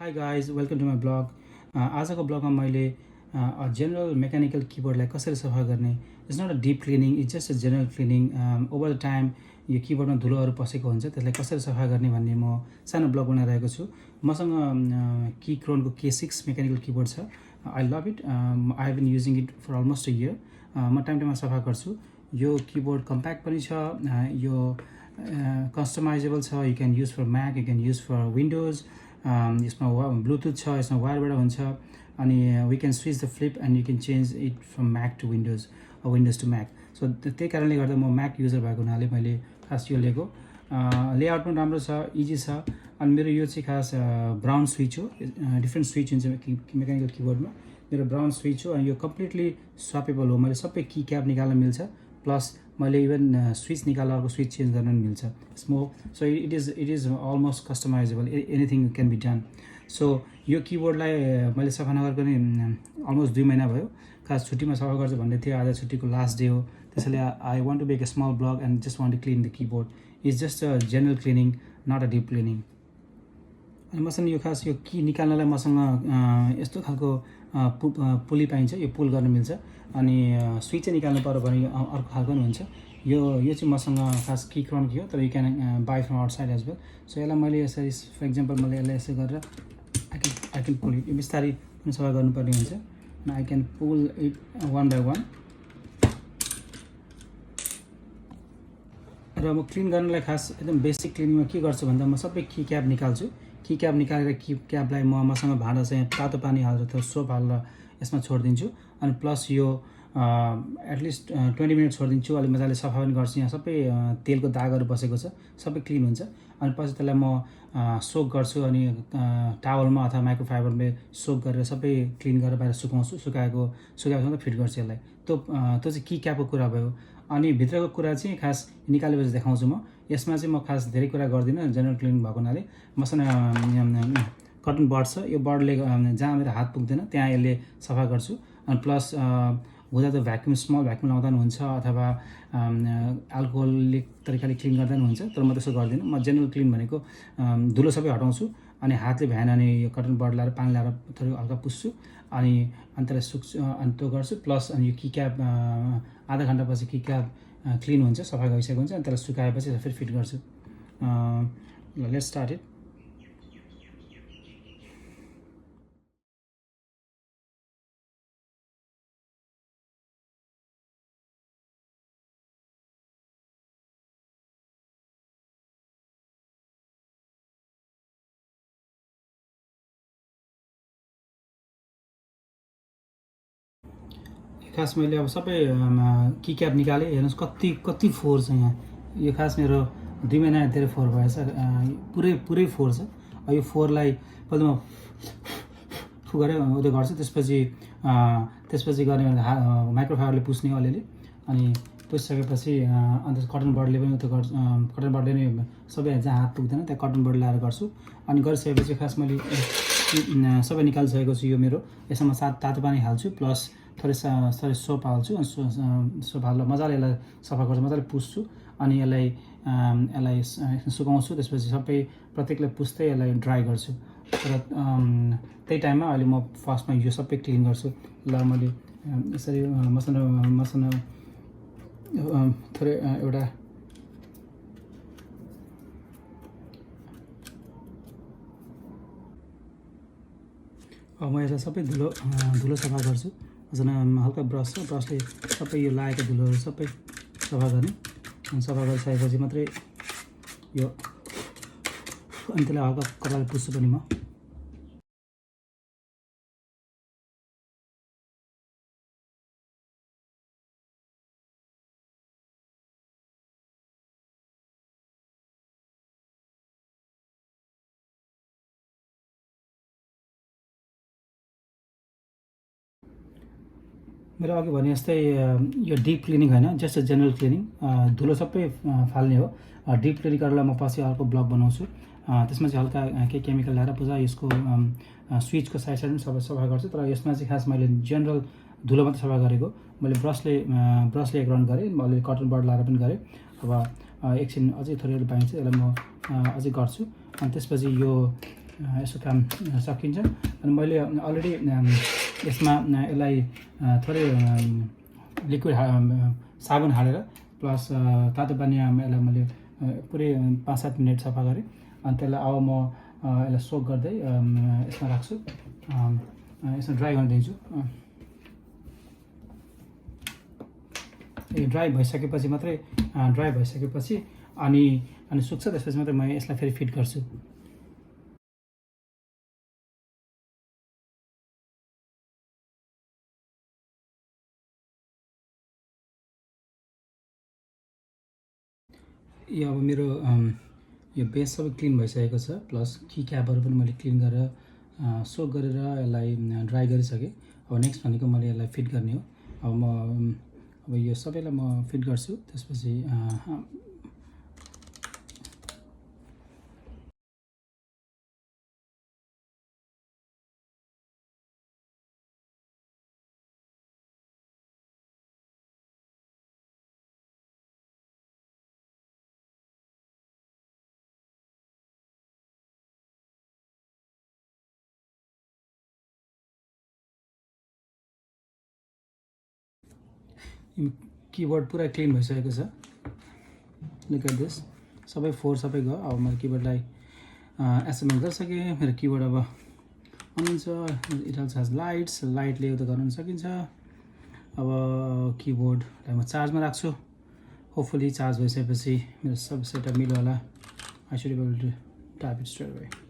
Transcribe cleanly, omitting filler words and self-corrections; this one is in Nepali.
Hi guys, welcome to my blog. आजको ब्लगमा मैले जेनरल मेकानिकल किबोर्डलाई कसरी सफा गर्ने. It's not a deep cleaning, it's just a general cleaning. Over the time यो किबोर्डमा धुलोहरू पसेको हुन्छ, त्यसलाई कसरी सफा गर्ने भन्ने म सानो ब्लग बनाइरहेको छु. मसँग कीक्रोनको K6 मेकानिकल किबोर्ड छ. I love it. I have been using it for almost a year. म टाइममा सफा गर्छु. यो किबोर्ड कम्प्याक्ट पनि छ. यो कस्टमाइजेबल छ. You can use for Mac, you can use for Windows. यसमा ब्लुटुथ छ, यसमा वायरबाट हुन्छ. अनि we can switch the flip and you can change it from Mac to Windows, Windows to Mac. So त्यही कारणले गर्दा म म्याक युजर भएको हुनाले मैले खास यो लिएको. लेआउट पनि राम्रो छ, इजी छ. अनि मेरो यो चाहिँ खास ब्राउन स्विच हो. डिफ्रेन्ट स्विच हुन्छ मेकानिकल किबोर्डमा. मेरो ब्राउन स्विच हो अनि यो कम्प्लिटली स्वापेबल हो. मैले सबै की क्याप निकाल्न मिल्छ. प्लस मैले इभन स्विच निकाल्दा अर्को स्विच चेन्ज गर्न पनि मिल्छ. So it is almost customisable. Anything can be done. So यो किबोर्डलाई मैले सफा नगरेको नि अलमोस्ट 2 महिना भयो. खास छुट्टीमा सफा गर्छु भन्ने थियो. आज छुट्टीको लास्ट डे हो. त्यसैले I want to make a small blog and just want to clean the keyboard. It's just a general cleaning, not a deep cleaning. अनि मसँग यो खास यो की निकाल्नलाई मसँग यस्तो खालको पुली पाइन्छ. यो पुल गर्न मिल्छ. अनि स्विच चाहिँ निकाल्नु पऱ्यो भने अर्को खालको पनि हुन्छ. यो चाहिँ मसँग खास कीक्रोनको हो, तर you can buy from outside as well. So यसलाई मैले यसरी फर इक्जाम्पल मैले यसलाई यसो गरेर आई क्यान पुल इट. यो बिस्तारै पनि सफा गर्नुपर्ने हुन्छ. I can pull it one by one. र म क्लिन गर्नलाई खास एकदम बेसिक क्लिनिङमा के गर्छु भन्दा म सबै की क्याप निकाल्छु. की क्याप निकालेर की क्यापलाई मसँग भाँडा चाहिँ तातो पानी हालेर त्यो सोप हालेर यसमा छोडिदिन्छु. अनि प्लस यो एटलिस्ट 20 मिनट छोडिदिन्छु. अलिक मजाले सफा पनि गर्छु. यहाँ सबै तेलको दागहरू बसेको छ, सबै क्लिन हुन्छ. अनि पछि त्यसलाई म सोक गर्छु. अनि टावलमा अथवा माइक्रोफाइबरमा सोक गरेर सबै क्लिन गरेर बाहिर सुकाउँछु. सुकाएपछि फिट गर्छु यसलाई. त्यो चाहिँ की क्यापको कुरा भयो. अनि भित्रको कुरा चाहिँ खास निकालेपछि देखाउँछु म. यसमा चाहिँ म खास धेरै कुरा गर्दिनँ, जेनरल क्लिनिङ भएको हुनाले. मसँग कटन बड छ. यो बडले जहाँ मेरो हात पुग्दैन त्यहाँ यसले सफा गर्छु. अनि प्लस हुँदा त भ्याक्युम, स्मल भ्याक्युम लाउँदा पनि हुन्छ अथवा अल्कोहोलिक तरिकाले क्लिन गर्दा पनि हुन्छ. तर म त्यसो गर्दिनँ. म जेनरल क्लिन भनेको धुलो सबै हटाउँछु. अनि हातले भ्याएन अनि यो कटन बड लाएर पानी लाएर थोरै हल्का पुस्छु. अनि त्यसलाई सुक्छु. अनि त्यो गर्छु. प्लस अनि यो की क्याप आधा घन्टापछि की क्याप क्लिन हुन्छ, सफा गरिसकेको हुन्छ. अनि त्यसलाई सुकाएपछि फेरि फिट गर्छु. Let's start it. खास मैले अब सबै की क्याप निकालेँ. हेर्नुहोस् कति फोहोर छ यहाँ. यो खास मेरो 2 महिना धेरै फोहोर भएछ. पुरै फोहोर छ. यो फोहोरलाई पहिला म गरेर उयो गर्छु. त्यसपछि गर्ने माइक्रोफाइबरले पुस्ने अलिअलि. अनि पुसिसकेपछि अन्त कटन बडले पनि उयो गर्छु. कटन बडले नै सबै जहाँ हात पुग्दैन त्यहाँ कटन बड लाएर गर्छु. अनि गरिसकेपछि खास मैले सबै निकालिसकेको छु. यो मेरो यसमा तातो पानी हाल्छु. प्लस थोरै सोप हाल्छु. अनि सोप हालेर मजाले यसलाई सफा गर्छु, मजाले पुस्छु. अनि यसलाई सुकाउँछु. त्यसपछि सबै प्रत्येकलाई पुस्दै यसलाई ड्राई गर्छु. तर त्यही टाइममा अहिले म फर्स्टमा यो सबै क्लिन गर्छु. ल मैले यसरी मसँग थोरै एउटा म यसलाई सबै धुलो सफा गर्छु. हल्का ब्रस छ, ब्रसले सबै यो लागेको धुलोहरू सबै सफा गर्ने. अनि सफा गरिसकेपछि मात्रै यो अनि त्यसलाई हल्का कपडाले पुस्छु पनि म. मेरो अघि भने जस्तै यो डिप क्लिनिङ होइन, जस्ट अ जेनरल क्लिनिङ. धुलो सबै फाल्ने हो. डिप क्लिनिङ गरेर म पछि अर्को ब्लग बनाउँछु. त्यसमा चाहिँ हल्का केही केमिकल ल्याएर पुरा यसको स्विचको साइड पनि सफा गर्छु. तर यसमा चाहिँ खास मैले जेनरल धुलो मात्रै सफा गरेको. मैले ब्रसले एक राउन्ड गरेँ. मैले कटन बड लाएर पनि गरेँ. अब एकछिन अझै थोरै पाइन्छ, यसलाई म अझै गर्छु. अनि त्यसपछि यो यसको काम सकिन्छ। अनि मैले अलरेडी यसमा यसलाई थोरै लिक्विड साबुन हालेर प्लस तातो पानीमा यसलाई मैले पुरै 5-7 मिनट सफा गरेँ। अनि त्यसलाई अब म यसलाई सोक गर्दै यसमा राख्छु, यसमा ड्राई गर्न दिन्छु। ड्राई भइसकेपछि मात्रै अनि सुक्छ, त्यसपछि मात्रै म यसलाई फेरि फिट गर्छु। यो अब मेरो यो बेस सबै क्लिन भइसकेको छ, प्लस की क्यापहरू पनि मैले क्लिन गरेर सोक गरेर यसलाई ड्राई गरिसकेँ। अब नेक्स्ट भनेको मैले यसलाई फिट गर्ने हो। अब यो सबैलाई म फिट गर्छु। त्यसपछि कीबोर्ड पुरा क्लिन भइसकेको छ। लुक एट दिस, सबै फोर सबै गयो। अब मैले कीबोर्डलाई एसेम्बल गरिसकेँ। मेरो कीबोर्ड अब अन हुन्छ। इट अल्सो हेज लाइटले उयो गर्न सकिन्छ। अब कीबोर्डलाई म चार्जमा राख्छु। होपफुली चार्ज भइसकेपछि मेरो सब सेटअप मिल्यो होला। I should be able to type it straight away.